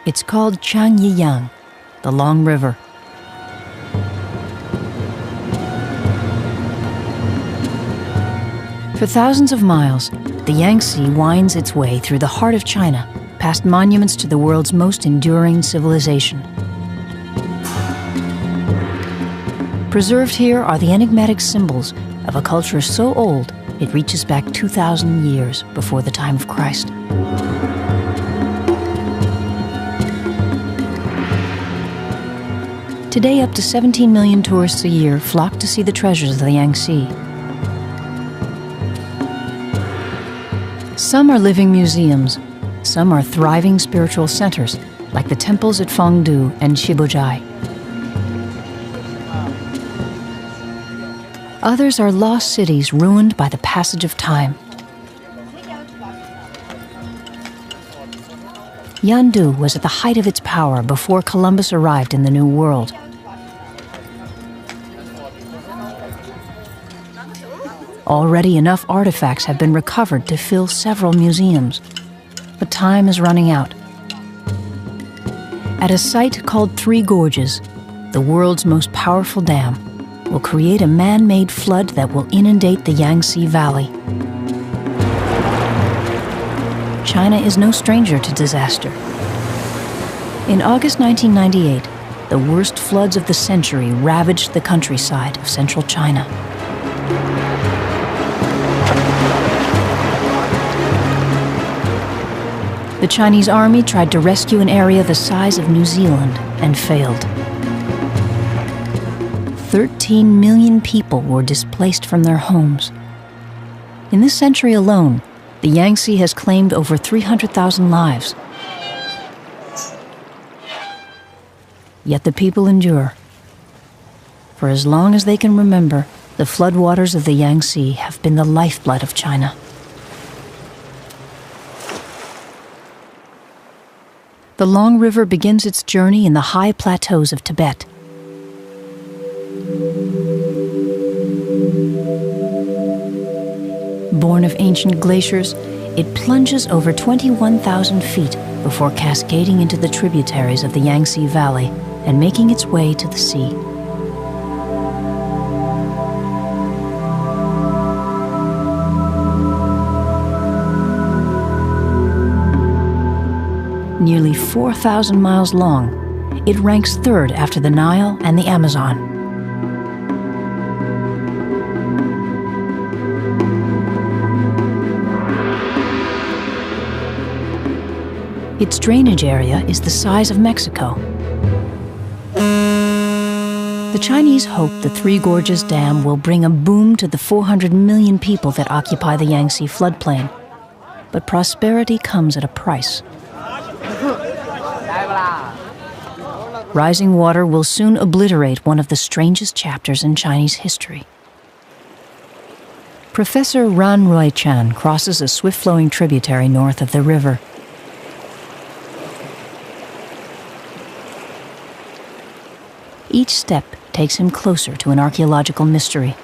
It's called Changyiyang, the Long River. For thousands of miles, the Yangtze winds its way through the heart of China, past monuments to the world's most enduring civilization. Preserved here are the enigmatic symbols of a culture so old it reaches back 2,000 years before the time of Christ. Today, up to 17 million tourists a year flock to see the treasures of the Yangtze. Some are living museums, some are thriving spiritual centers, like the temples at Fengdu and Shibuzhai. Others are lost cities ruined by the passage of time. Yandu was at the height of its power before Columbus arrived in the New World. Already enough artifacts have been recovered to fill several museums, but time is running out. At a site called Three Gorges, the world's most powerful dam will create a man-made flood that will inundate the Yangtze Valley. China is no stranger to disaster. In August 1998, the worst floods of the century ravaged the countryside of central China. The Chinese army tried to rescue an area the size of New Zealand and failed. 13 million people were displaced from their homes. In this century alone, the Yangtze has claimed over 300,000 lives. Yet the people endure. For as long as they can remember, the floodwaters of the Yangtze have been the lifeblood of China. The Long River begins its journey in the high plateaus of Tibet. Born of ancient glaciers, it plunges over 21,000 feet before cascading into the tributaries of the Yangtze Valley and making its way to the sea. Nearly 4,000 miles long, it ranks third after the Nile and the Amazon. Its drainage area is the size of Mexico. The Chinese hope the Three Gorges Dam will bring a boom to the 400 million people that occupy the Yangtze floodplain. But prosperity comes at a price. Rising water will soon obliterate one of the strangest chapters in Chinese history. Professor Ran Ruichan crosses a swift-flowing tributary north of the river. Each step takes him closer to an archaeological mystery.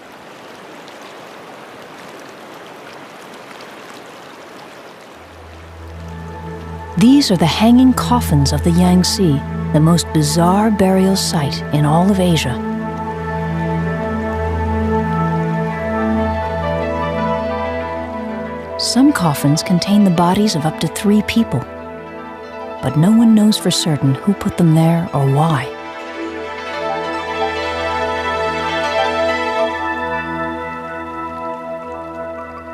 These are the hanging coffins of the Yangtze, the most bizarre burial site in all of Asia. Some coffins contain the bodies of up to 3 people, but no one knows for certain who put them there or why.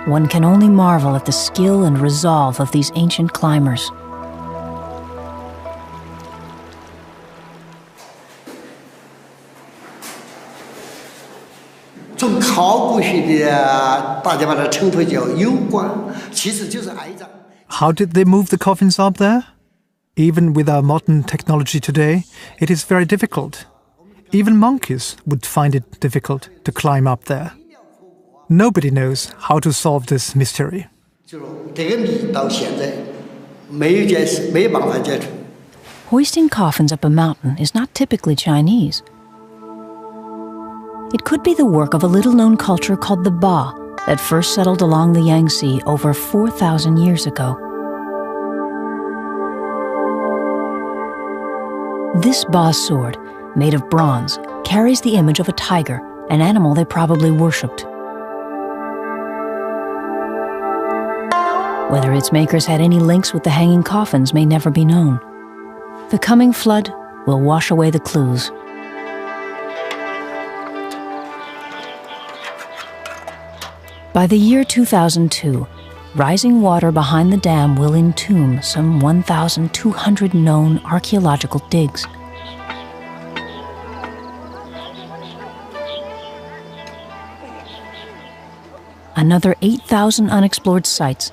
One can only marvel at the skill and resolve of these ancient climbers. How did they move the coffins up there? Even with our modern technology today, it is very difficult. Even monkeys would find it difficult to climb up there. Nobody knows how to solve this mystery. Hoisting coffins up a mountain is not typically Chinese. It could be the work of a little-known culture called the Ba that first settled along the Yangtze over 4,000 years ago. This boss sword, made of bronze, carries the image of a tiger, an animal they probably worshipped. Whether its makers had any links with the hanging coffins may never be known. The coming flood will wash away the clues. By the year 2002, rising water behind the dam will entomb some 1,200 known archaeological digs. Another 8,000 unexplored sites,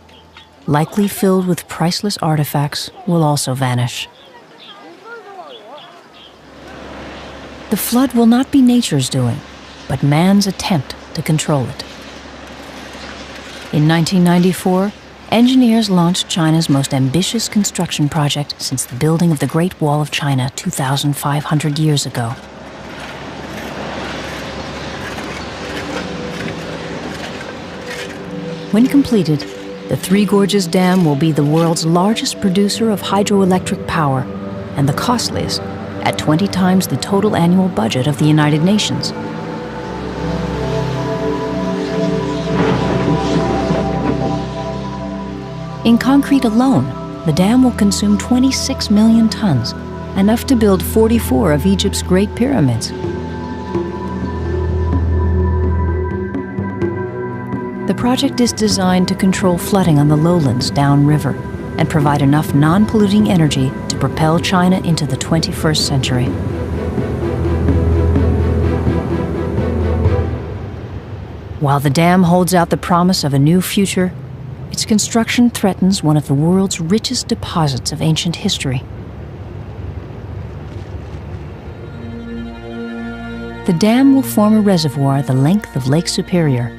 likely filled with priceless artifacts, will also vanish. The flood will not be nature's doing, but man's attempt to control it. In 1994, engineers launched China's most ambitious construction project since the building of the Great Wall of China 2,500 years ago. When completed, the Three Gorges Dam will be the world's largest producer of hydroelectric power and the costliest, at 20 times the total annual budget of the United Nations. In concrete alone, the dam will consume 26 million tons, enough to build 44 of Egypt's Great Pyramids. The project is designed to control flooding on the lowlands downriver and provide enough non-polluting energy to propel China into the 21st century. While the dam holds out the promise of a new future, its construction threatens one of the world's richest deposits of ancient history. The dam will form a reservoir the length of Lake Superior.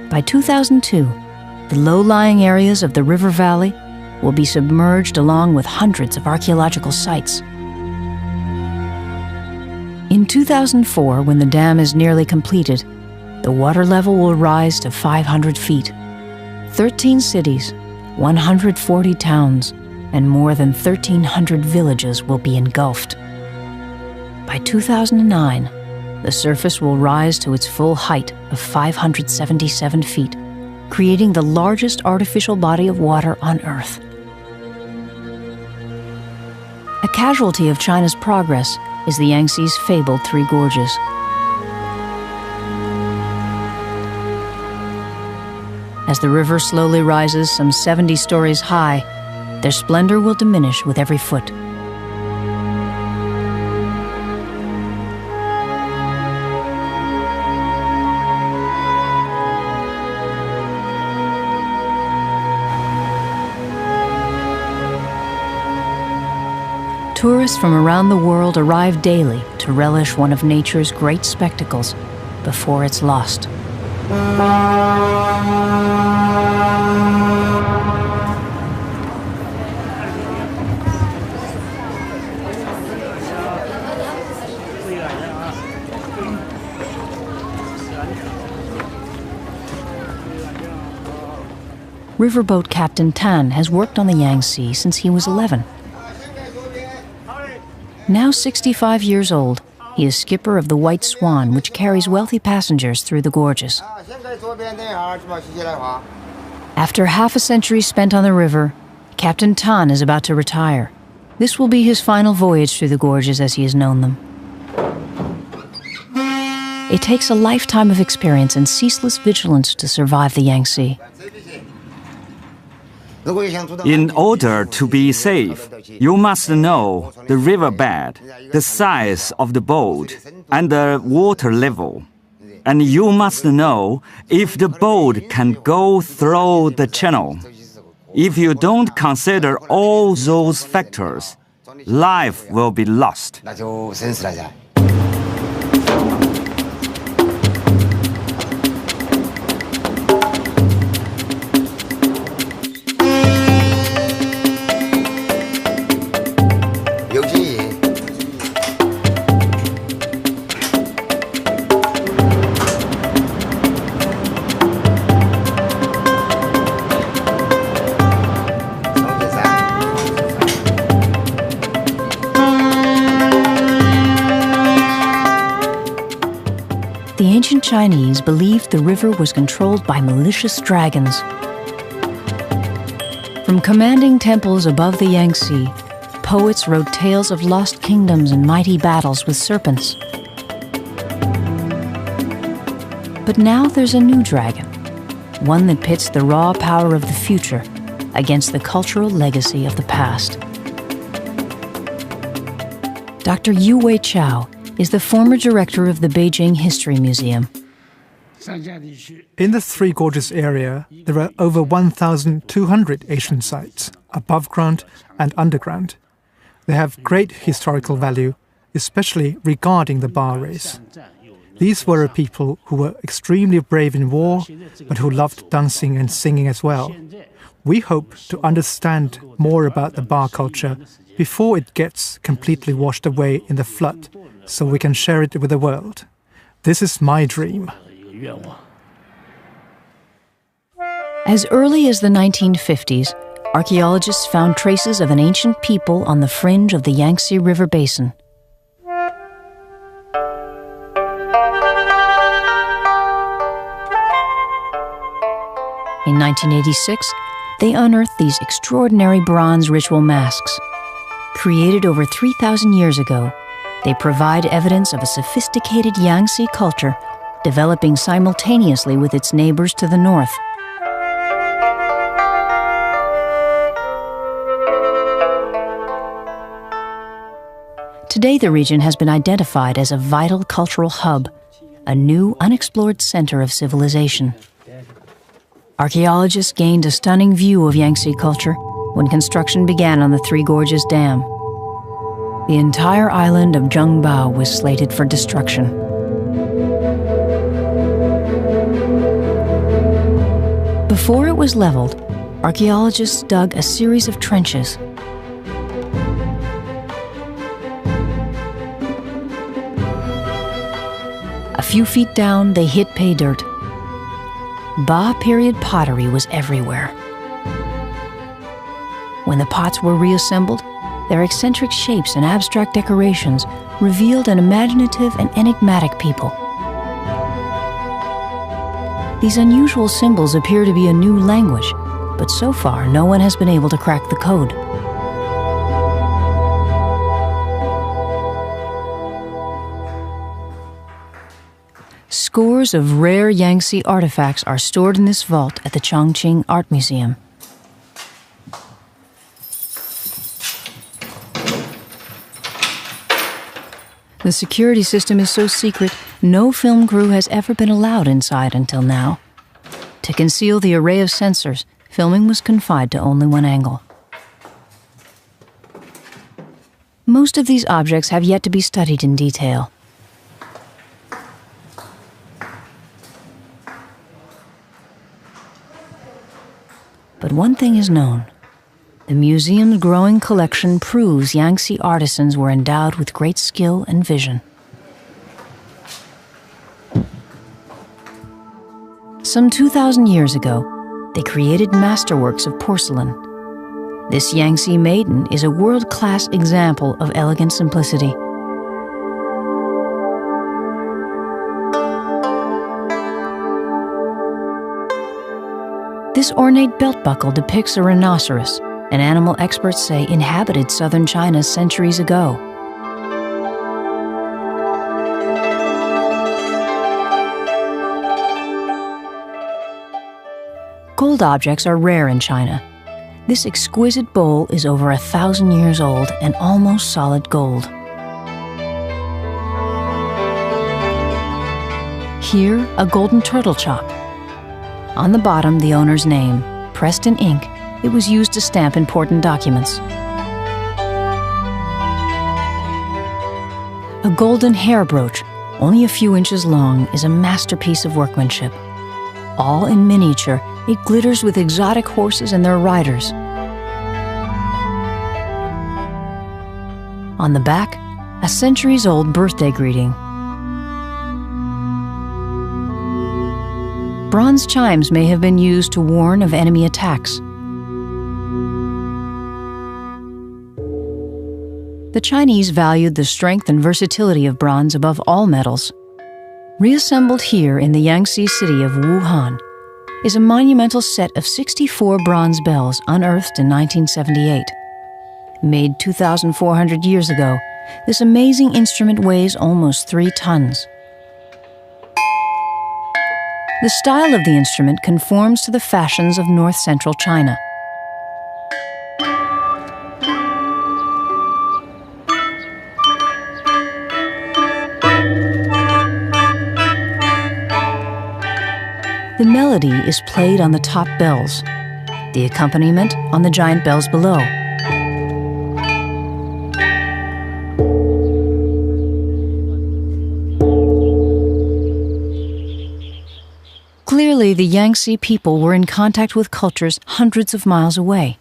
By 2002, the low-lying areas of the river valley will be submerged along with hundreds of archaeological sites. In 2004, when the dam is nearly completed, the water level will rise to 500 feet. 13 cities, 140 towns, and more than 1,300 villages will be engulfed. By 2009, the surface will rise to its full height of 577 feet, creating the largest artificial body of water on Earth. A casualty of China's progress is the Yangtze's fabled Three Gorges. As the river slowly rises some 70 stories high, their splendor will diminish with every foot. Tourists from around the world arrive daily to relish one of nature's great spectacles before it's lost. Riverboat Captain Tan has worked on the Yangtze since he was 11. Now 65 years old, he is skipper of the White Swan, which carries wealthy passengers through the gorges. After half a century spent on the river, Captain Tan is about to retire. This will be his final voyage through the gorges as he has known them. It takes a lifetime of experience and ceaseless vigilance to survive the Yangtze. In order to be safe, you must know the riverbed, the size of the boat, and the water level. And you must know if the boat can go through the channel. If you don't consider all those factors, life will be lost. ancient Chinese believed the river was controlled by malicious dragons. From commanding temples above the Yangtze, poets wrote tales of lost kingdoms and mighty battles with serpents. But now there's a new dragon, one that pits the raw power of the future against the cultural legacy of the past. Dr. Yu Wei Chao is the former director of the Beijing History Museum. In the Three Gorges area, there are over 1,200 ancient sites, above ground and underground. They have great historical value, especially regarding the Ba race. These were a people who were extremely brave in war, but who loved dancing and singing as well. We hope to understand more about the Ba culture before it gets completely washed away in the flood, so we can share it with the world. This is my dream. As early as the 1950s, archaeologists found traces of an ancient people on the fringe of the Yangtze River basin. In 1986, they unearthed these extraordinary bronze ritual masks. Created over 3,000 years ago, they provide evidence of a sophisticated Yangtze culture developing simultaneously with its neighbors to the north. Today, the region has been identified as a vital cultural hub, a new unexplored center of civilization. Archaeologists gained a stunning view of Yangtze culture when construction began on the Three Gorges Dam. The entire island of Zhengbao was slated for destruction. Before it was leveled, archaeologists dug a series of trenches. A few feet down, they hit pay dirt. Ba period pottery was everywhere. When the pots were reassembled, their eccentric shapes and abstract decorations revealed an imaginative and enigmatic people. These unusual symbols appear to be a new language, but so far no one has been able to crack the code. Scores of rare Yangtze artifacts are stored in this vault at the Chongqing Art Museum. The security system is so secret, no film crew has ever been allowed inside until now. To conceal the array of sensors, filming was confined to only one angle. Most of these objects have yet to be studied in detail. But one thing is known. The museum's growing collection proves Yangtze artisans were endowed with great skill and vision. Some 2,000 years ago, they created masterworks of porcelain. This Yangtze maiden is a world-class example of elegant simplicity. This ornate belt buckle depicts a rhinoceros, an animal experts say inhabited southern China centuries ago. Gold objects are rare in China. This exquisite bowl is over 1,000 years old and almost solid gold. Here, a golden turtle chop. On the bottom, the owner's name, pressed in ink. It was used to stamp important documents. A golden hair brooch, only a few inches long, is a masterpiece of workmanship. All in miniature, it glitters with exotic horses and their riders. On the back, a centuries-old birthday greeting. Bronze chimes may have been used to warn of enemy attacks. The Chinese valued the strength and versatility of bronze above all metals. Reassembled here in the Yangtze city of Wuhan is a monumental set of 64 bronze bells unearthed in 1978. Made 2,400 years ago, this amazing instrument weighs almost 3 tons. The style of the instrument conforms to the fashions of north-central China. The melody is played on the top bells, the accompaniment on the giant bells below. Clearly, the Yangtze people were in contact with cultures hundreds of miles away.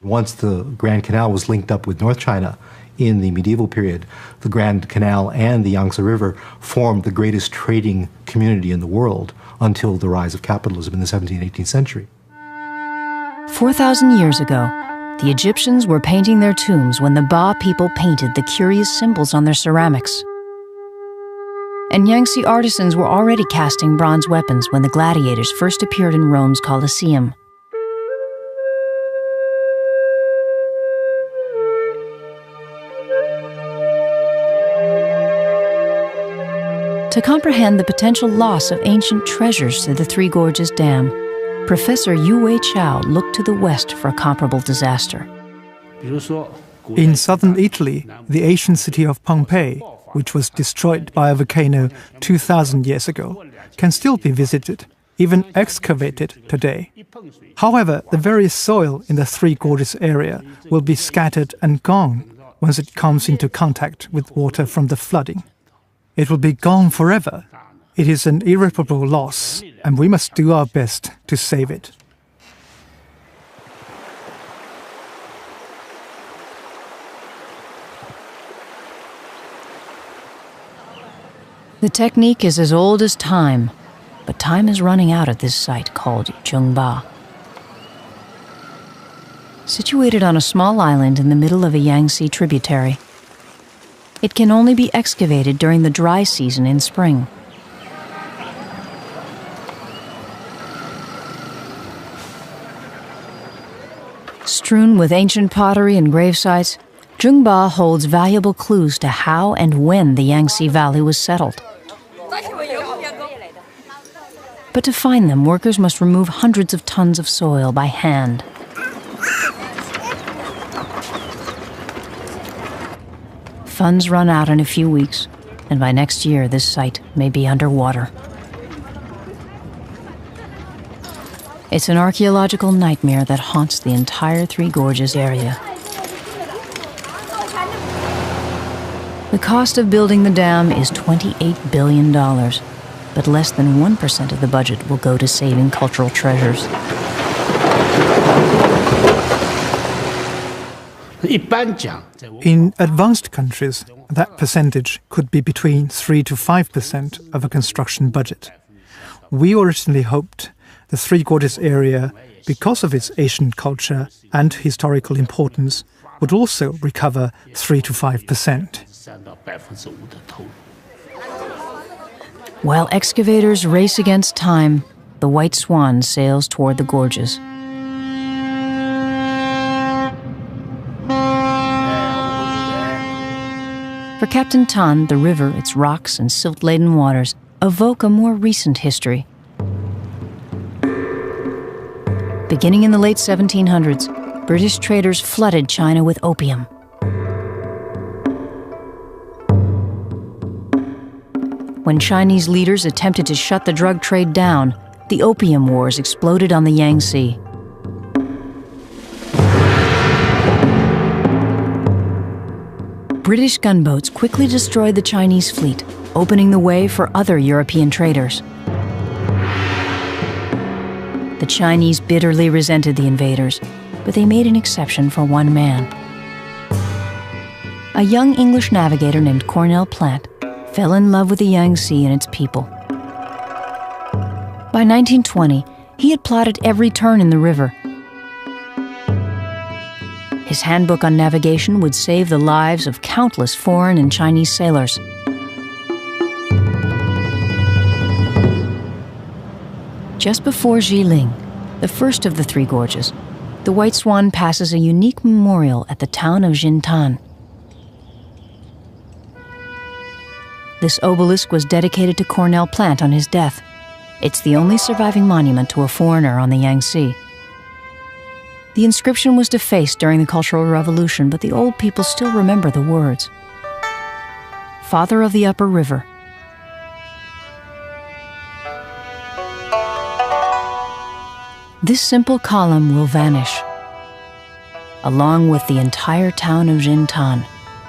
Once the Grand Canal was linked up with North China in the medieval period, the Grand Canal and the Yangtze River formed the greatest trading community in the world until the rise of capitalism in the 17th and 18th century. 4,000 years ago, the Egyptians were painting their tombs when the Ba people painted the curious symbols on their ceramics. And Yangtze artisans were already casting bronze weapons when the gladiators first appeared in Rome's Colosseum. To comprehend the potential loss of ancient treasures to the Three Gorges Dam, Professor Yu Wei Chao looked to the west for a comparable disaster. In southern Italy, the ancient city of Pompeii, which was destroyed by a volcano 2,000 years ago, can still be visited, even excavated today. However, the very soil in the Three Gorges area will be scattered and gone once it comes into contact with water from the flooding. It will be gone forever. It is an irreparable loss, and we must do our best to save it. The technique is as old as time, but time is running out at this site called Zhengba. Situated on a small island in the middle of a Yangtze tributary, it can only be excavated during the dry season in spring. Strewn with ancient pottery and gravesites, Zhengba holds valuable clues to how and when the Yangtze Valley was settled. But to find them, workers must remove hundreds of tons of soil by hand. Funds run out in a few weeks, and by next year this site may be underwater. It's an archaeological nightmare that haunts the entire Three Gorges area. The cost of building the dam is $28 billion, but less than 1% of the budget will go to saving cultural treasures. In advanced countries, that percentage could be between 3 to 5% of a construction budget. We originally hoped the Three Gorges area, because of its ancient culture and historical importance, would also recover 3 to 5%. While excavators race against time, the White Swan sails toward the gorges. For Captain Tan, the river, its rocks and silt-laden waters evoke a more recent history. Beginning in the late 1700s, British traders flooded China with opium. When Chinese leaders attempted to shut the drug trade down, the Opium Wars exploded on the Yangtze. British gunboats quickly destroyed the Chinese fleet, opening the way for other European traders. The Chinese bitterly resented the invaders, but they made an exception for one man. A young English navigator named Cornell Plant fell in love with the Yangtze and its people. By 1920, he had plotted every turn in the river. His handbook on navigation would save the lives of countless foreign and Chinese sailors. Just before Jiling, the first of the three gorges, the White Swan passes a unique memorial at the town of Jintan. This obelisk was dedicated to Cornell Plant on his death. It's the only surviving monument to a foreigner on the Yangtze. The inscription was defaced during the Cultural Revolution, but the old people still remember the words. Father of the Upper River. This simple column will vanish, along with the entire town of Jintan,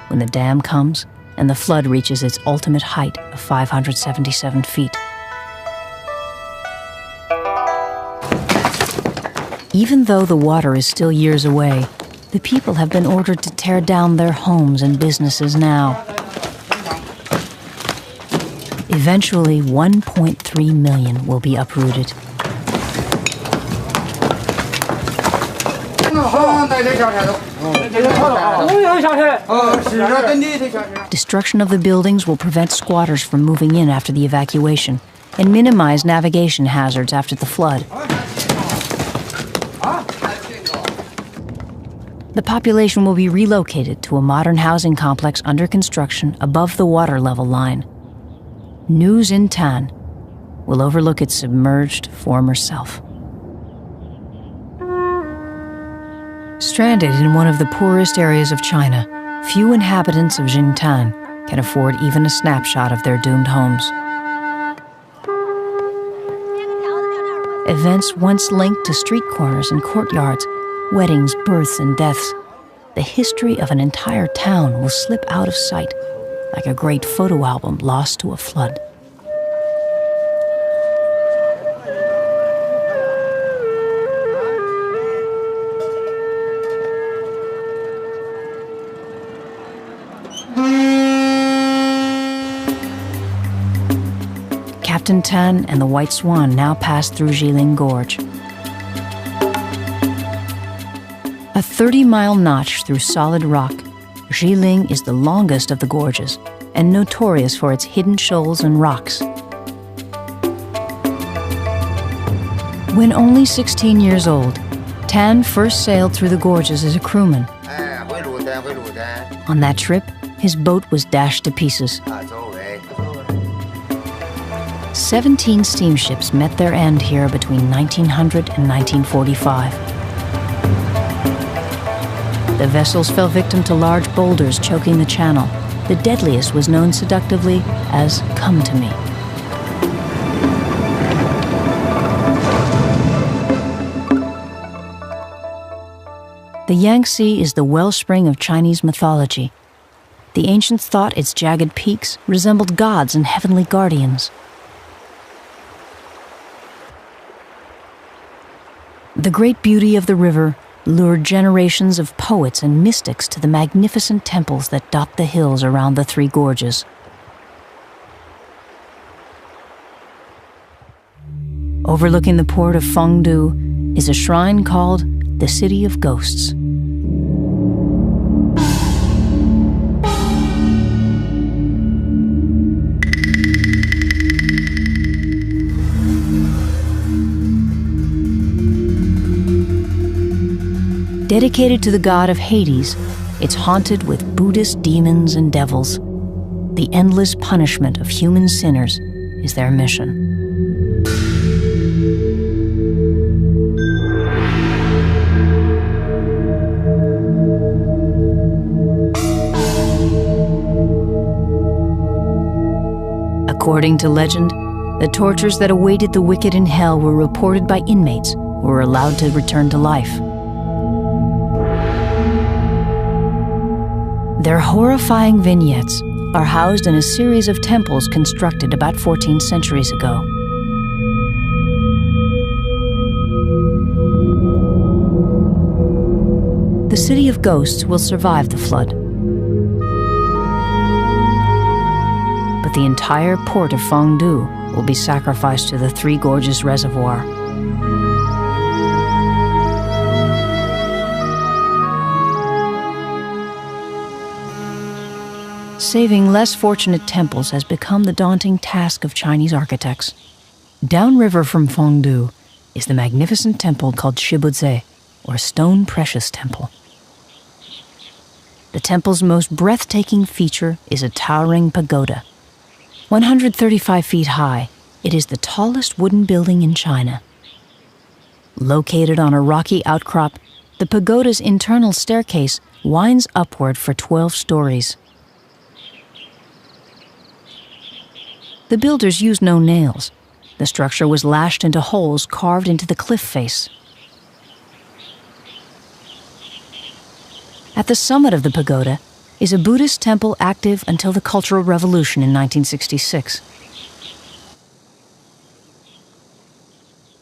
when the dam comes and the flood reaches its ultimate height of 577 feet. Even though the water is still years away, the people have been ordered to tear down their homes and businesses now. Eventually, 1.3 million will be uprooted. Destruction of the buildings will prevent squatters from moving in after the evacuation and minimize navigation hazards after the flood. The population will be relocated to a modern housing complex under construction above the water level line. New Jintan will overlook its submerged former self. Stranded in one of the poorest areas of China, few inhabitants of Jintan can afford even a snapshot of their doomed homes. Events once linked to street corners and courtyards, weddings, births, and deaths. The history of an entire town will slip out of sight, like a great photo album lost to a flood. Captain Tan and the White Swan now pass through Jiling Gorge. A 30-mile notch through solid rock, Jiling is the longest of the gorges and notorious for its hidden shoals and rocks. When only 16 years old, Tan first sailed through the gorges as a crewman. On that trip, his boat was dashed to pieces. 17 steamships met their end here between 1900 and 1945. The vessels fell victim to large boulders choking the channel. The deadliest was known seductively as "Come to Me." The Yangtze is the wellspring of Chinese mythology. The ancients thought its jagged peaks resembled gods and heavenly guardians. The great beauty of the river lured generations of poets and mystics to the magnificent temples that dot the hills around the three gorges. Overlooking the port of Fengdu is a shrine called the City of Ghosts. Dedicated to the god of Hades, it's haunted with Buddhist demons and devils. The endless punishment of human sinners is their mission. According to legend, the tortures that awaited the wicked in hell were reported by inmates who were allowed to return to life. Their horrifying vignettes are housed in a series of temples constructed about 14 centuries ago. The City of Ghosts will survive the flood. But the entire port of Fengdu will be sacrificed to the Three Gorges Reservoir. Saving less fortunate temples has become the daunting task of Chinese architects. Downriver from Fengdu is the magnificent temple called Shibuze, or Stone Precious Temple. The temple's most breathtaking feature is a towering pagoda. 135 feet high, it is the tallest wooden building in China. Located on a rocky outcrop, the pagoda's internal staircase winds upward for 12 stories. The builders used no nails. The structure was lashed into holes carved into the cliff face. At the summit of the pagoda is a Buddhist temple active until the Cultural Revolution in 1966.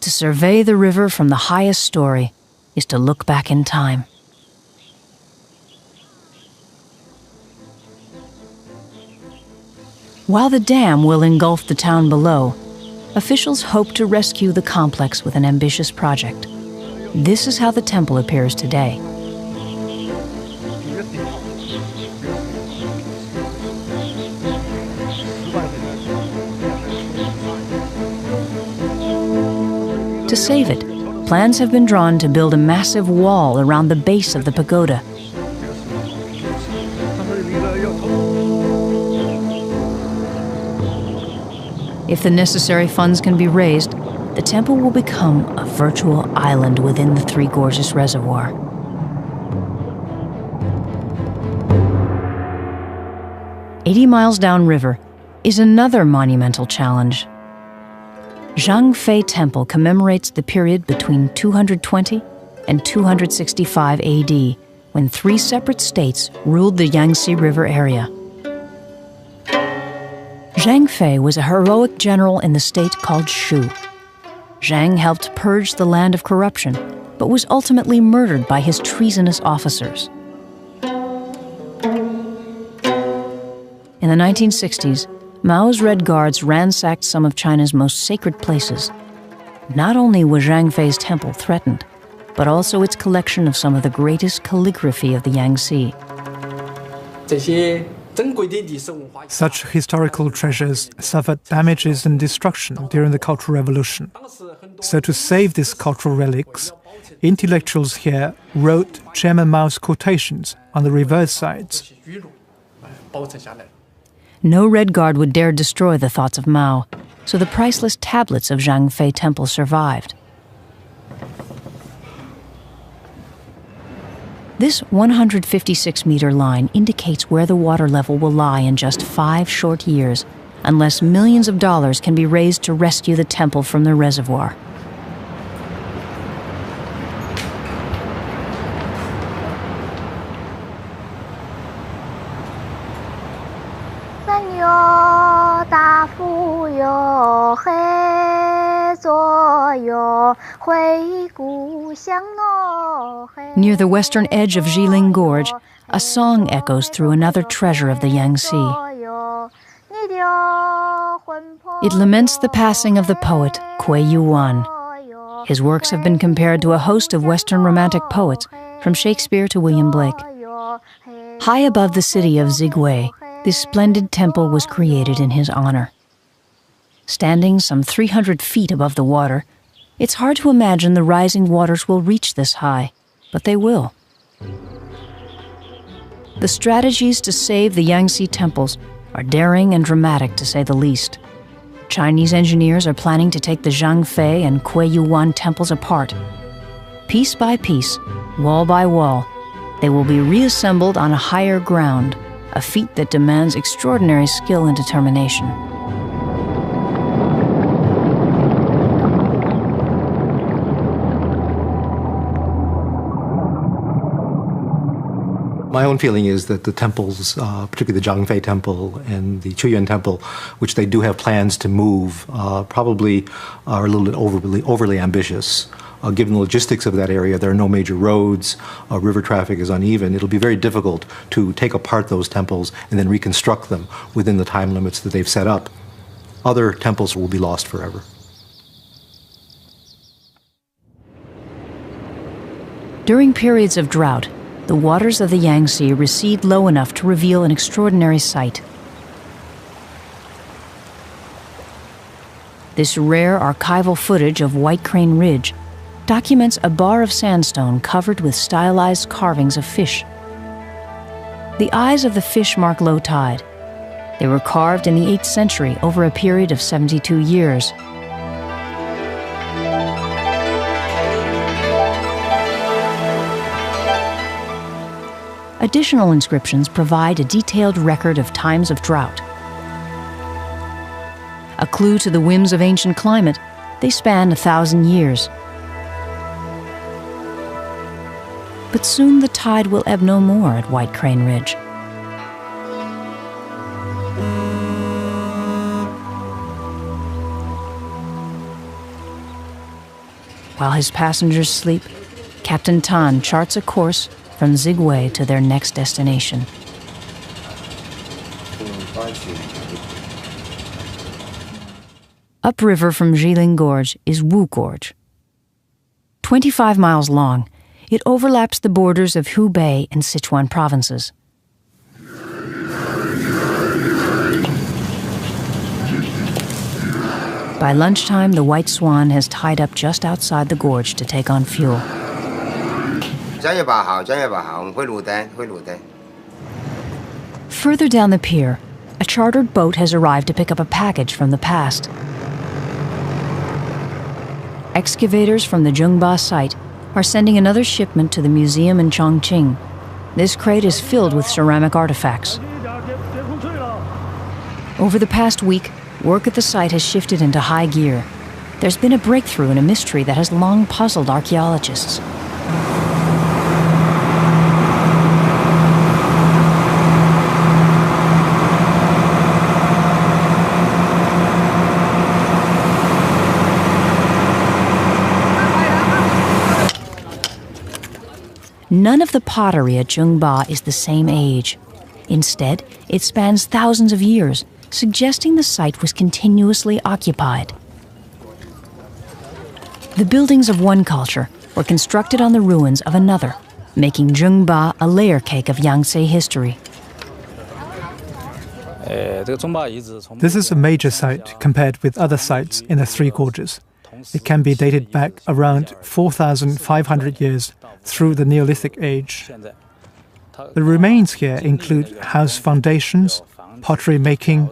To survey the river from the highest story is to look back in time. While the dam will engulf the town below, officials hope to rescue the complex with an ambitious project. This is how the temple appears today. To save it, plans have been drawn to build a massive wall around the base of the pagoda. If the necessary funds can be raised, the temple will become a virtual island within the Three Gorges Reservoir. "80 miles downriver is another monumental challenge. Zhangfei Temple commemorates the period between 220 and 265 AD, when 3 separate states ruled the Yangtze River area. Zhang Fei was a heroic general in the state called Shu. Zhang helped purge the land of corruption, but was ultimately murdered by his treasonous officers. In the 1960s, Mao's Red Guards ransacked some of China's most sacred places. Not only was Zhang Fei's temple threatened, but also its collection of some of the greatest calligraphy of the Yangtze. Such historical treasures suffered damages and destruction during the Cultural Revolution. So to save these cultural relics, intellectuals here wrote Chairman Mao's quotations on the reverse sides. No Red Guard would dare destroy the thoughts of Mao, so the priceless tablets of Zhang Fei Temple survived. This 156-meter line indicates where the water level will lie in just 5 short years, unless millions of dollars can be raised to rescue the temple from the reservoir. Near the western edge of Jiling Gorge, a song echoes through another treasure of the Yangtze. It laments the passing of the poet Kuei Yuan. His works have been compared to a host of Western Romantic poets, from Shakespeare to William Blake. High above the city of Zigwei, this splendid temple was created in his honor. Standing some 300 feet above the water, it's hard to imagine the rising waters will reach this high, but they will. The strategies to save the Yangtze temples are daring and dramatic, to say the least. Chinese engineers are planning to take the Zhang Fei and Kuei Yuan temples apart. Piece by piece, wall by wall, they will be reassembled on a higher ground, a feat that demands extraordinary skill and determination. My own feeling is that the temples, particularly the Zhang Fei Temple and the Chuyuan Temple, which they do have plans to move, probably are a little bit overly ambitious. Given the logistics of that area, there are no major roads, river traffic is uneven. It'll be very difficult to take apart those temples and then reconstruct them within the time limits that they've set up. Other temples will be lost forever. During periods of drought, the waters of the Yangtze recede low enough to reveal an extraordinary sight. This rare archival footage of White Crane Ridge documents a bar of sandstone covered with stylized carvings of fish. The eyes of the fish mark low tide. They were carved in the 8th century over a period of 72 years. Additional inscriptions provide a detailed record of times of drought. A clue to the whims of ancient climate, they span 1,000 years. But soon the tide will ebb no more at White Crane Ridge. While his passengers sleep, Captain Tan charts a course from Zigway to their next destination. Upriver from Jilin Gorge is Wu Gorge. 25 miles long, it overlaps the borders of Hubei and Sichuan provinces. By lunchtime, the White Swan has tied up just outside the gorge to take on fuel. Further down the pier, a chartered boat has arrived to pick up a package from the past. Excavators from the Zhengba site are sending another shipment to the museum in Chongqing. This crate is filled with ceramic artifacts. Over the past week, work at the site has shifted into high gear. There's been a breakthrough in a mystery that has long puzzled archaeologists. None of the pottery at Zhengba is the same age. Instead, it spans thousands of years, suggesting the site was continuously occupied. The buildings of one culture were constructed on the ruins of another, making Zhengba a layer cake of Yangtze history. This is a major site compared with other sites in the Three Gorges. It can be dated back around 4,500 years through the Neolithic age. The remains here include house foundations, pottery making,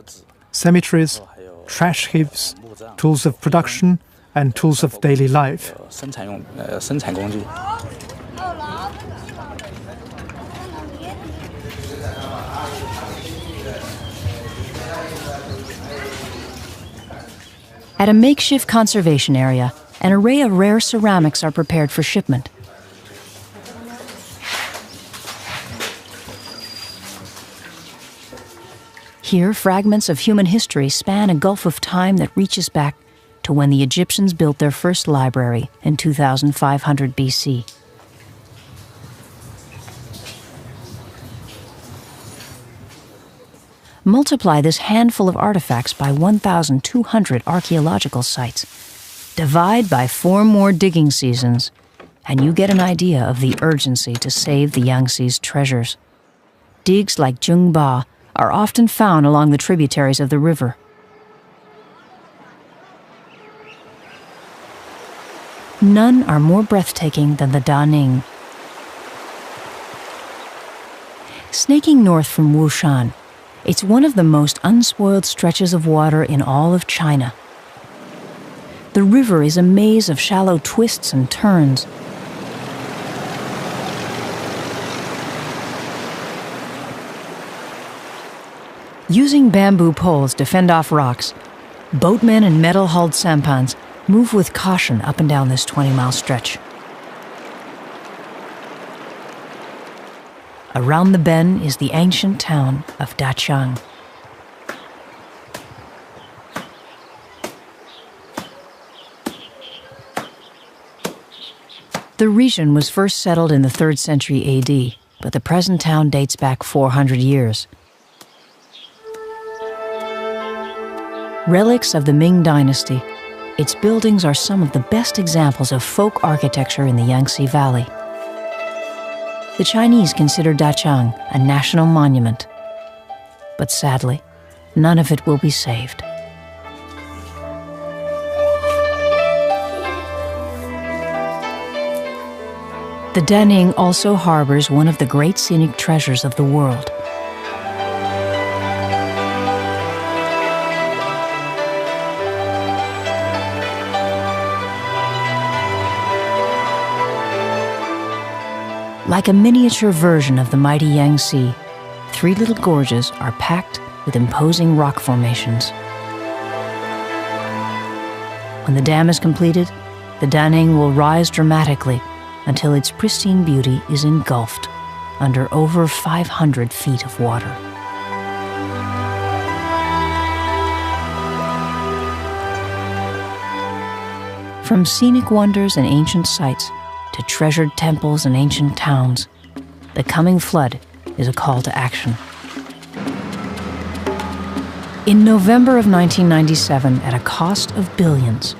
cemeteries, trash heaps, tools of production, and tools of daily life. At a makeshift conservation area, an array of rare ceramics are prepared for shipment. Here, fragments of human history span a gulf of time that reaches back to when the Egyptians built their first library in 2500 BC. Multiply this handful of artifacts by 1,200 archaeological sites. Divide by 4 more digging seasons, and you get an idea of the urgency to save the Yangtze's treasures. Digs like Zhengba are often found along the tributaries of the river. None are more breathtaking than the Daning. Snaking north from Wushan, it's one of the most unspoiled stretches of water in all of China. The river is a maze of shallow twists and turns. Using bamboo poles to fend off rocks, boatmen and metal-hulled sampans move with caution up and down this 20-mile stretch. Around the bend is the ancient town of Dachang. The region was first settled in the 3rd century AD, but the present town dates back 400 years. Relics of the Ming Dynasty, its buildings are some of the best examples of folk architecture in the Yangtze Valley. The Chinese consider Dachang a national monument, but sadly, none of it will be saved. The Daning also harbors one of the great scenic treasures of the world. Like a miniature version of the mighty Yangtze, three little gorges are packed with imposing rock formations. When the dam is completed, the Daning will rise dramatically until its pristine beauty is engulfed under over 500 feet of water. From scenic wonders and ancient sites to treasured temples and ancient towns, the coming flood is a call to action. In November of 1997, at a cost of billions,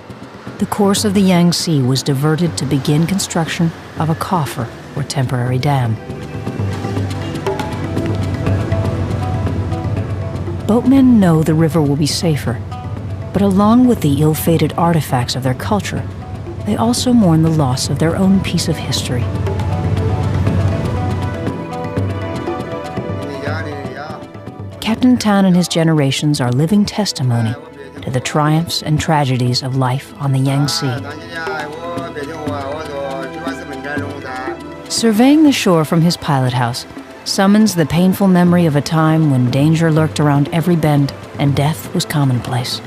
the course of the Yangtze was diverted to begin construction of a coffer or temporary dam. Boatmen know the river will be safer, but along with the ill-fated artifacts of their culture, they also mourn the loss of their own piece of history. Captain Tan and his generations are living testimony to the triumphs and tragedies of life on the Yangtze. Surveying the shore from his pilot house summons the painful memory of a time when danger lurked around every bend and death was commonplace.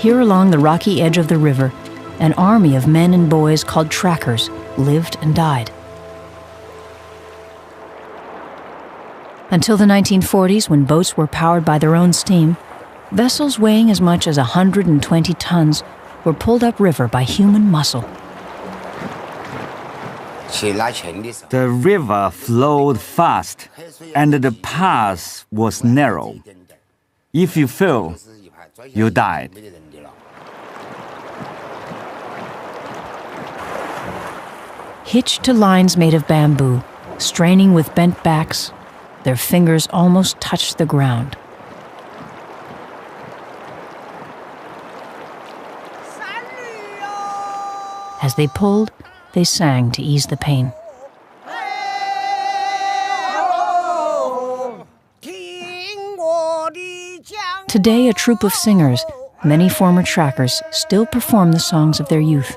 Here along the rocky edge of the river, an army of men and boys called trackers lived and died. Until the 1940s, when boats were powered by their own steam, vessels weighing as much as 120 tons were pulled upriver by human muscle. The river flowed fast, and the path was narrow. If you fell, you died. Hitched to lines made of bamboo, straining with bent backs, their fingers almost touched the ground. As they pulled, they sang to ease the pain. Today, a troupe of singers, many former trackers, still perform the songs of their youth.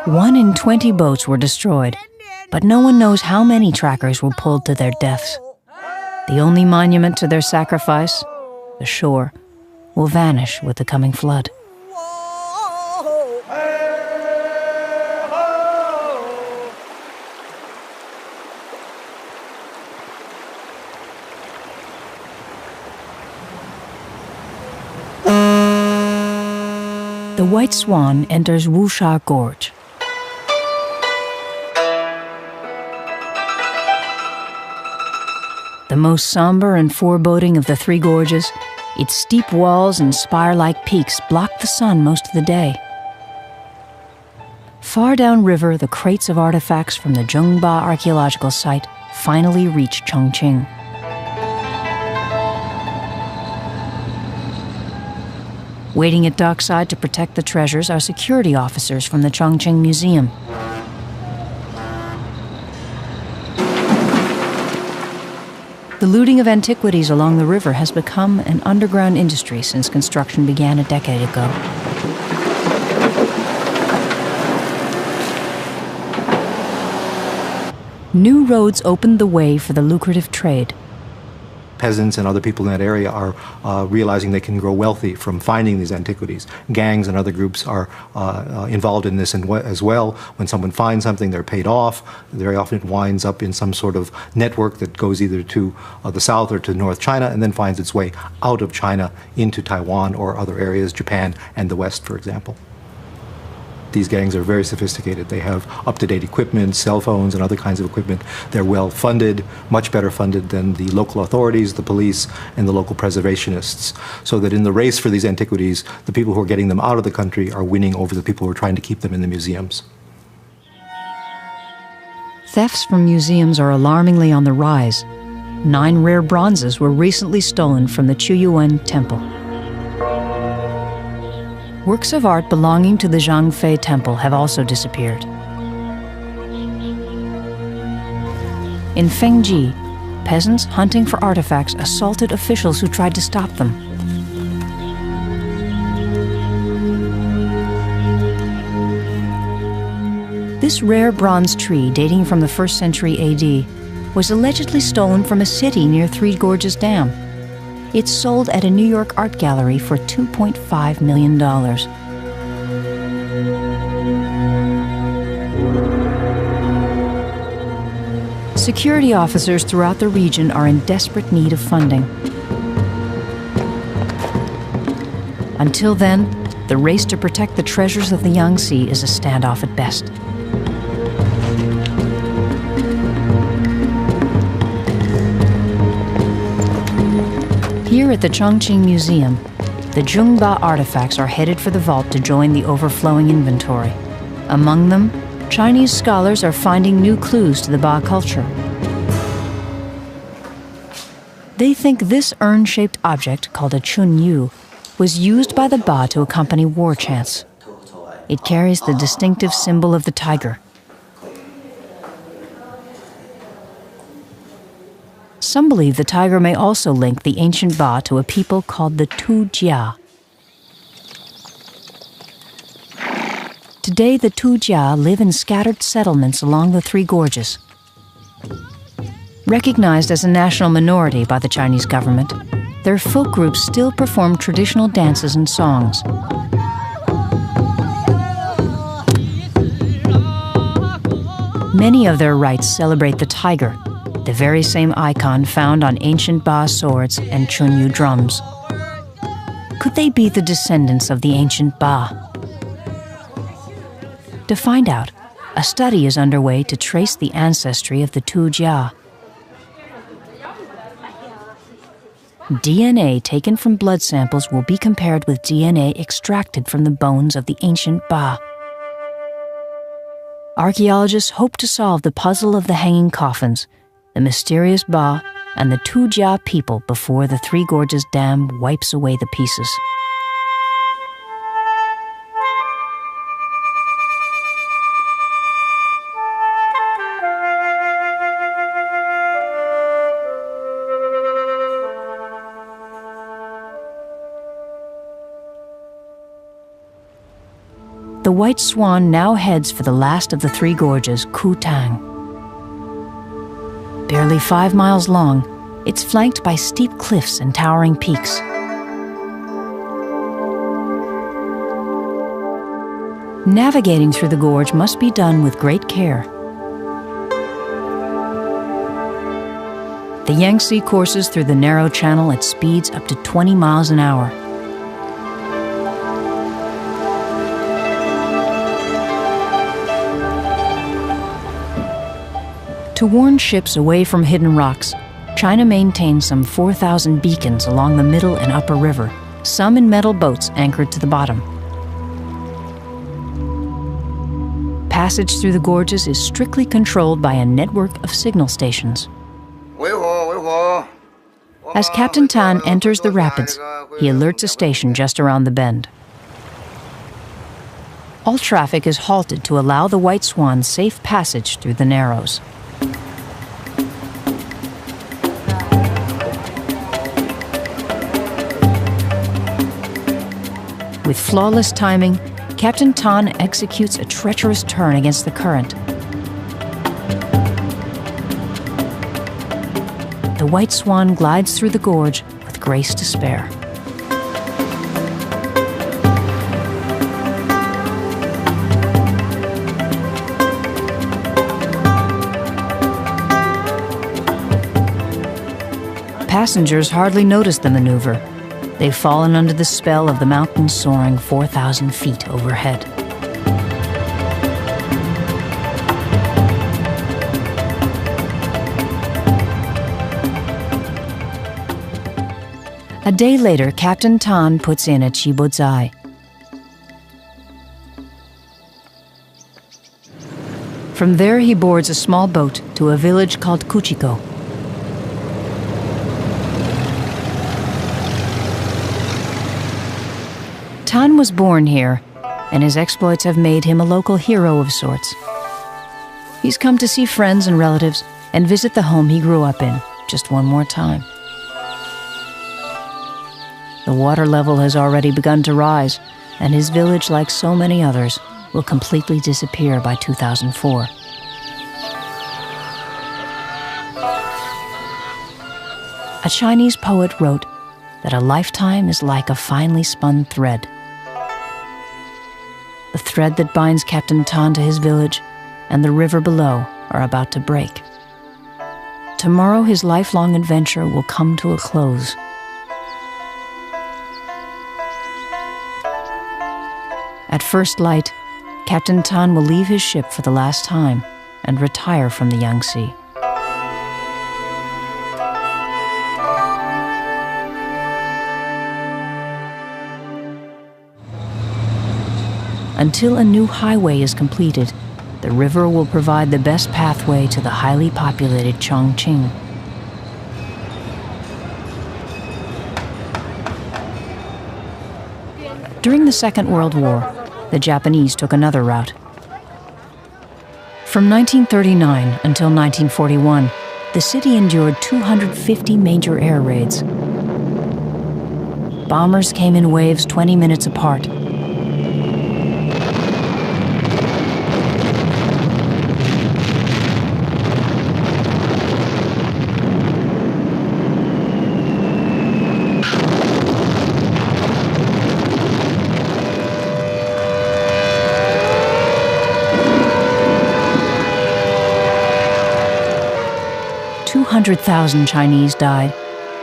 One in 20 boats were destroyed, but no one knows how many trackers were pulled to their deaths. The only monument to their sacrifice, the shore, will vanish with the coming flood. The White Swan enters Wusha Gorge. The most somber and foreboding of the three gorges, its steep walls and spire-like peaks block the sun most of the day. Far downriver, the crates of artifacts from the Zhengba archaeological site finally reach Chongqing. Waiting at dockside to protect the treasures are security officers from the Chongqing Museum. The looting of antiquities along the river has become an underground industry since construction began a decade ago. New roads opened the way for the lucrative trade. Peasants and other people in that area are realizing they can grow wealthy from finding these antiquities. Gangs and other groups are involved in this as well. When someone finds something, they're paid off. Very often it winds up in some sort of network that goes either to the south or to North China and then finds its way out of China into Taiwan or other areas, Japan and the West, for example. these gangs are very sophisticated. They have up-to-date equipment, cell phones, and other kinds of equipment. They're well funded, much better funded than the local authorities, the police, and the local preservationists. So that in the race for these antiquities, the people who are getting them out of the country are winning over the people who are trying to keep them in the museums. Thefts from museums are alarmingly on the rise. 9 rare bronzes were recently stolen from the Chuyuan Temple. Works of art belonging to the Zhangfei Temple have also disappeared. In Fengji, peasants hunting for artifacts assaulted officials who tried to stop them. This rare bronze tree, dating from the 1st century AD, was allegedly stolen from a city near Three Gorges Dam. It's sold at a New York art gallery for $2.5 million. Security officers throughout the region are in desperate need of funding. Until then, the race to protect the treasures of the Yangtze is a standoff at best. Here at the Chongqing Museum, the Zhongba artifacts are headed for the vault to join the overflowing inventory. Among them, Chinese scholars are finding new clues to the Ba culture. They think this urn-shaped object, called a chunyu, was used by the Ba to accompany war chants. It carries the distinctive symbol of the tiger. Some believe the tiger may also link the ancient Ba to a people called the Tujia. Today, the Tujia live in scattered settlements along the Three Gorges. Recognized as a national minority by the Chinese government, their folk groups still perform traditional dances and songs. Many of their rites celebrate the tiger, the very same icon found on ancient Ba swords and chunyu drums. Could they be the descendants of the ancient Ba? To find out, a study is underway to trace the ancestry of the Tujia. DNA taken from blood samples will be compared with DNA extracted from the bones of the ancient Ba. Archaeologists hope to solve the puzzle of the hanging coffins, the mysterious Ba, and the Tujia people before the Three Gorges Dam wipes away the pieces. The White Swan now heads for the last of the Three Gorges, Kutang. Barely 5 miles long, it's flanked by steep cliffs and towering peaks. Navigating through the gorge must be done with great care. The Yangtze courses through the narrow channel at speeds up to 20 miles an hour. To warn ships away from hidden rocks, China maintains some 4,000 beacons along the middle and upper river, some in metal boats anchored to the bottom. Passage through the gorges is strictly controlled by a network of signal stations. As Captain Tan enters the rapids, he alerts a station just around the bend. All traffic is halted to allow the White Swan safe passage through the Narrows. With flawless timing, Captain Tan executes a treacherous turn against the current. The White Swan glides through the gorge with grace to spare. Passengers hardly notice the maneuver. They've fallen under the spell of the mountain soaring 4,000 feet overhead. A day later, Captain Tan puts in at Chibudzai. From there, he boards a small boat to a village called Kuchiko. Tan was born here, and his exploits have made him a local hero of sorts. He's come to see friends and relatives and visit the home he grew up in just one more time. The water level has already begun to rise, and his village, like so many others, will completely disappear by 2004. A Chinese poet wrote that a lifetime is like a finely spun thread. The thread that binds Captain Tan to his village and the river below are about to break. Tomorrow, his lifelong adventure will come to a close. At first light, Captain Tan will leave his ship for the last time and retire from the Yangtze. Until a new highway is completed, the river will provide the best pathway to the highly populated Chongqing. During the Second World War, the Japanese took another route. From 1939 until 1941, the city endured 250 major air raids. Bombers came in waves 20 minutes apart. $200,000 Chinese died,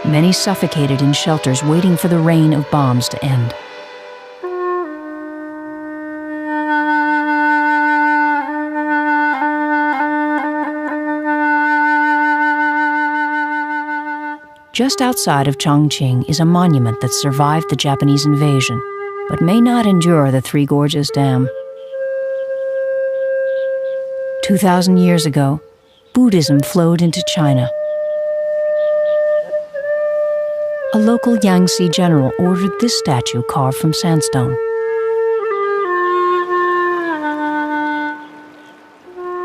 many suffocated in shelters waiting for the rain of bombs to end. Just outside of Chongqing is a monument that survived the Japanese invasion, but may not endure the Three Gorges Dam. 2,000 years ago, Buddhism flowed into China. A local Yangtze general ordered this statue carved from sandstone.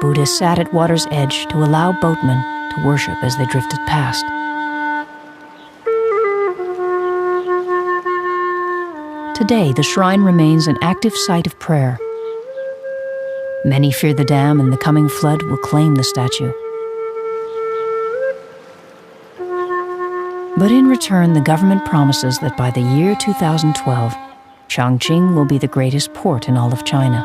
Buddha sat at water's edge to allow boatmen to worship as they drifted past. Today, the shrine remains an active site of prayer. Many fear the dam and the coming flood will claim the statue. But in return, the government promises that by the year 2012, Chongqing will be the greatest port in all of China.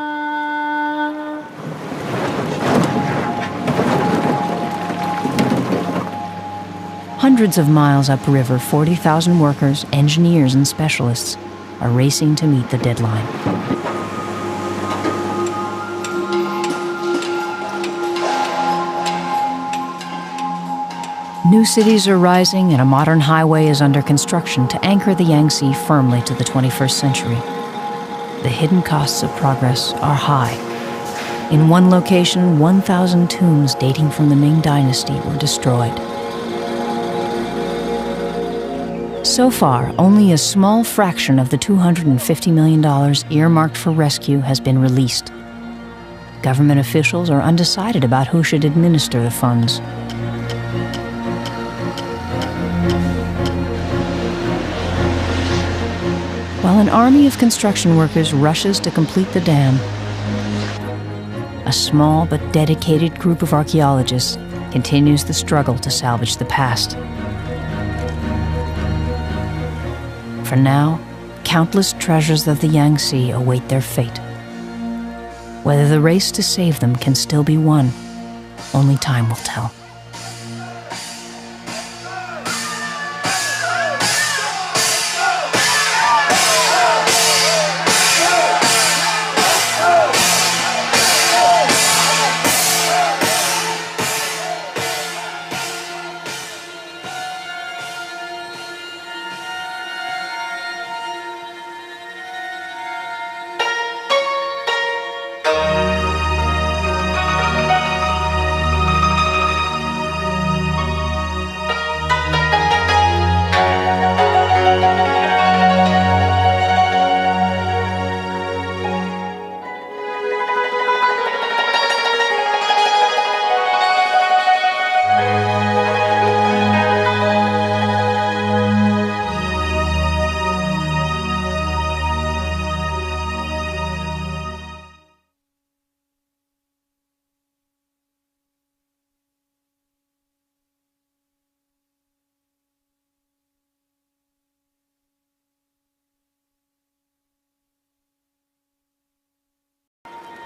Hundreds of miles upriver, 40,000 workers, engineers, and specialists are racing to meet the deadline. New cities are rising and a modern highway is under construction to anchor the Yangtze firmly to the 21st century. The hidden costs of progress are high. In one location, 1,000 tombs dating from the Ming Dynasty were destroyed. So far, only a small fraction of the $250 million earmarked for rescue has been released. Government officials are undecided about who should administer the funds. While an army of construction workers rushes to complete the dam, a small but dedicated group of archaeologists continues the struggle to salvage the past. For now, countless treasures of the Yangtze await their fate. Whether the race to save them can still be won, only time will tell.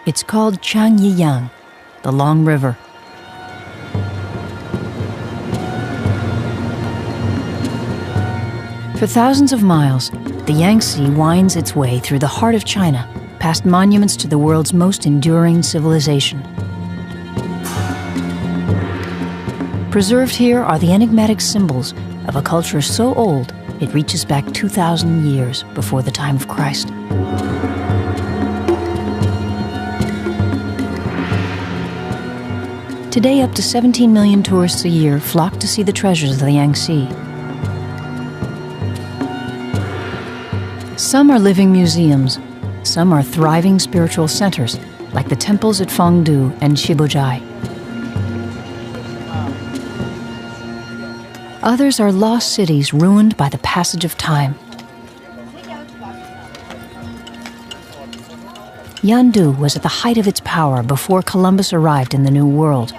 It's called Changyiyang, the Long River. For thousands of miles, the Yangtze winds its way through the heart of China, past monuments to the world's most enduring civilization. Preserved here are the enigmatic symbols of a culture so old it reaches back 2,000 years before the time of Christ. Today, up to 17 million tourists a year flock to see the treasures of the Yangtze. Some are living museums, some are thriving spiritual centers, like the temples at Fengdu and Shibuzhai. Others are lost cities ruined by the passage of time. Yandu was at the height of its power before Columbus arrived in the New World.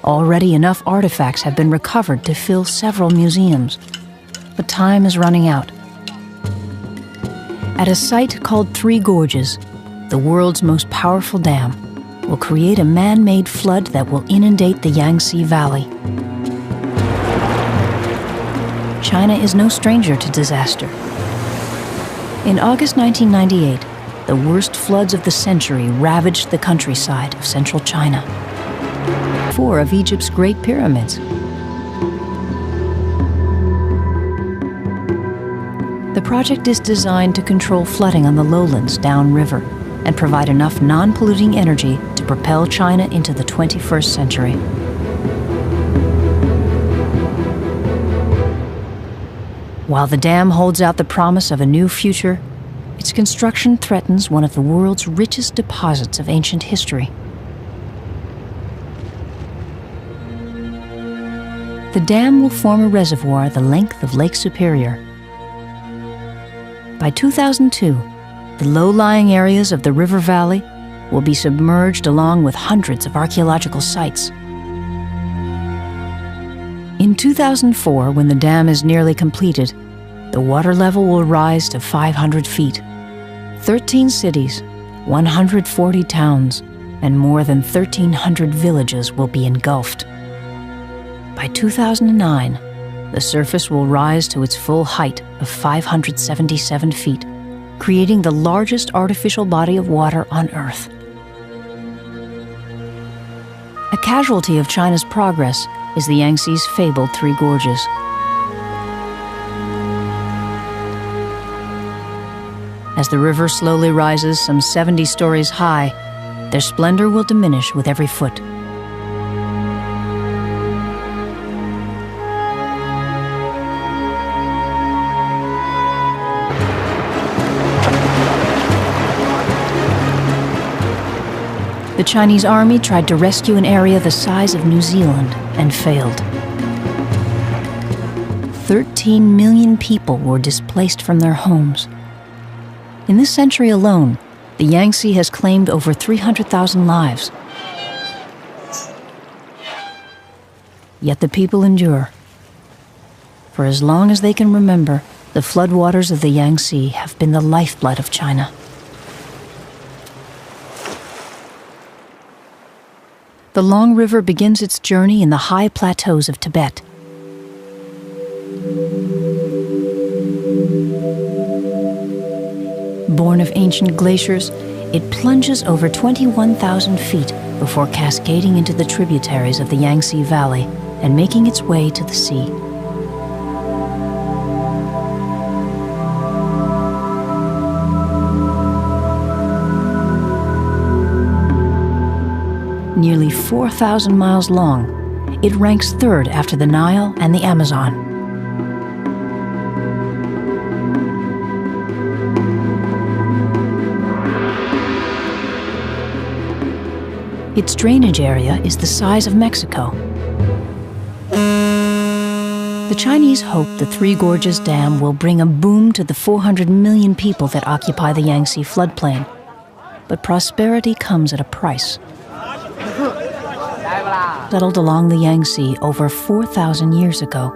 Already enough artifacts have been recovered to fill several museums, but time is running out. At a site called Three Gorges, the world's most powerful dam will create a man-made flood that will inundate the Yangtze Valley. China is no stranger to disaster. In August 1998, the worst floods of the century ravaged the countryside of central China. 4 of Egypt's Great Pyramids. The project is designed to control flooding on the lowlands downriver and provide enough non-polluting energy to propel China into the 21st century. While the dam holds out the promise of a new future, its construction threatens one of the world's richest deposits of ancient history. The dam will form a reservoir the length of Lake Superior. By 2002, the low-lying areas of the river valley will be submerged along with hundreds of archaeological sites. In 2004, when the dam is nearly completed, the water level will rise to 500 feet. 13 cities, 140 towns, and more than 1,300 villages will be engulfed. By 2009, the surface will rise to its full height of 577 feet, creating the largest artificial body of water on Earth. A casualty of China's progress is the Yangtze's fabled Three Gorges. As the river slowly rises some 70 stories high, their splendor will diminish with every foot. The Chinese army tried to rescue an area the size of New Zealand and failed. 13 million people were displaced from their homes. In this century alone, the Yangtze has claimed over 300,000 lives. Yet the people endure. For as long as they can remember, the floodwaters of the Yangtze have been the lifeblood of China. The Long River begins its journey in the high plateaus of Tibet. Born of ancient glaciers, it plunges over 21,000 feet before cascading into the tributaries of the Yangtze Valley and making its way to the sea. Nearly 4,000 miles long, it ranks third after the Nile and the Amazon. Its drainage area is the size of Mexico. The Chinese hope the Three Gorges Dam will bring a boom to the 400 million people that occupy the Yangtze floodplain. But prosperity comes at a price. Settled along the Yangtze over 4,000 years ago.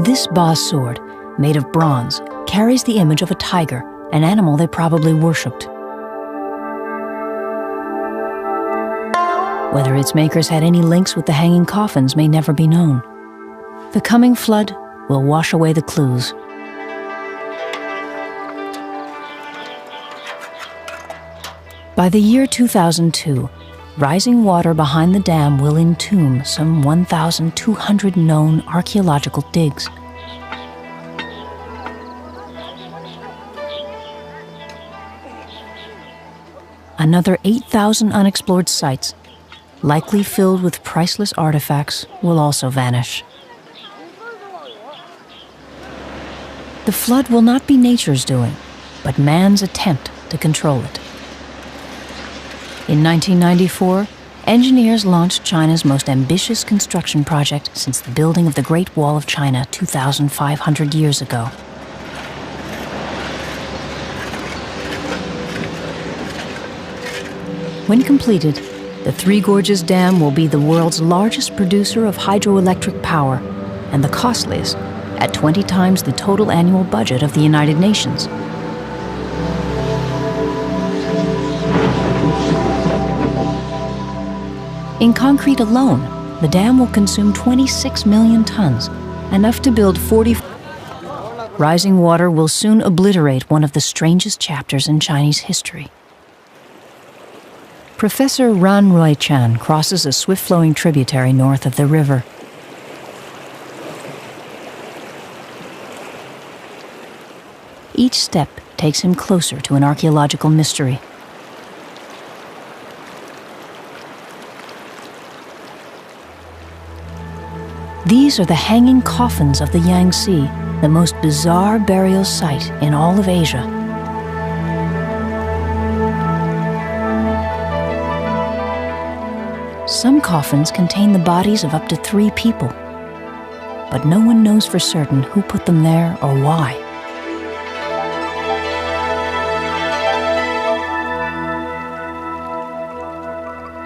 This Ba sword, made of bronze, carries the image of a tiger, an animal they probably worshipped. Whether its makers had any links with the hanging coffins may never be known. The coming flood will wash away the clues. By the year 2002, rising water behind the dam will entomb some 1,200 known archaeological digs. Another 8,000 unexplored sites, likely filled with priceless artifacts, will also vanish. The flood will not be nature's doing, but man's attempt to control it. In 1994, engineers launched China's most ambitious construction project since the building of the Great Wall of China 2,500 years ago. When completed, the Three Gorges Dam will be the world's largest producer of hydroelectric power and the costliest, at 20 times the total annual budget of the United Nations. In concrete alone, the dam will consume 26 million tons, enough to build 40. Rising water will soon obliterate one of the strangest chapters in Chinese history. Professor Ran Ruichan crosses a swift-flowing tributary north of the river. Each step takes him closer to an archaeological mystery. These are the hanging coffins of the Yangtze, the most bizarre burial site in all of Asia. Some coffins contain the bodies of up to 3 people, but no one knows for certain who put them there or why.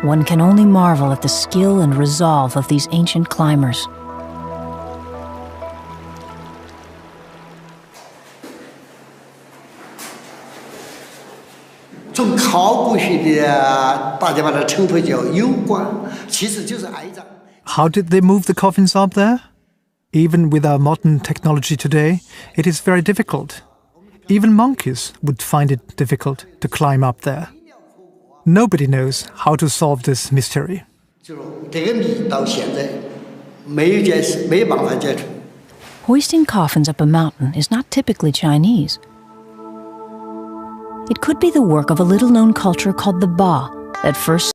One can only marvel at the skill and resolve of these ancient climbers. How did they move the coffins up there? Even with our modern technology today, it is very difficult. Even monkeys would find it difficult to climb up there. Nobody knows how to solve this mystery. Hoisting coffins up a mountain is not typically Chinese. It could be the work of a little-known culture called the Ba that first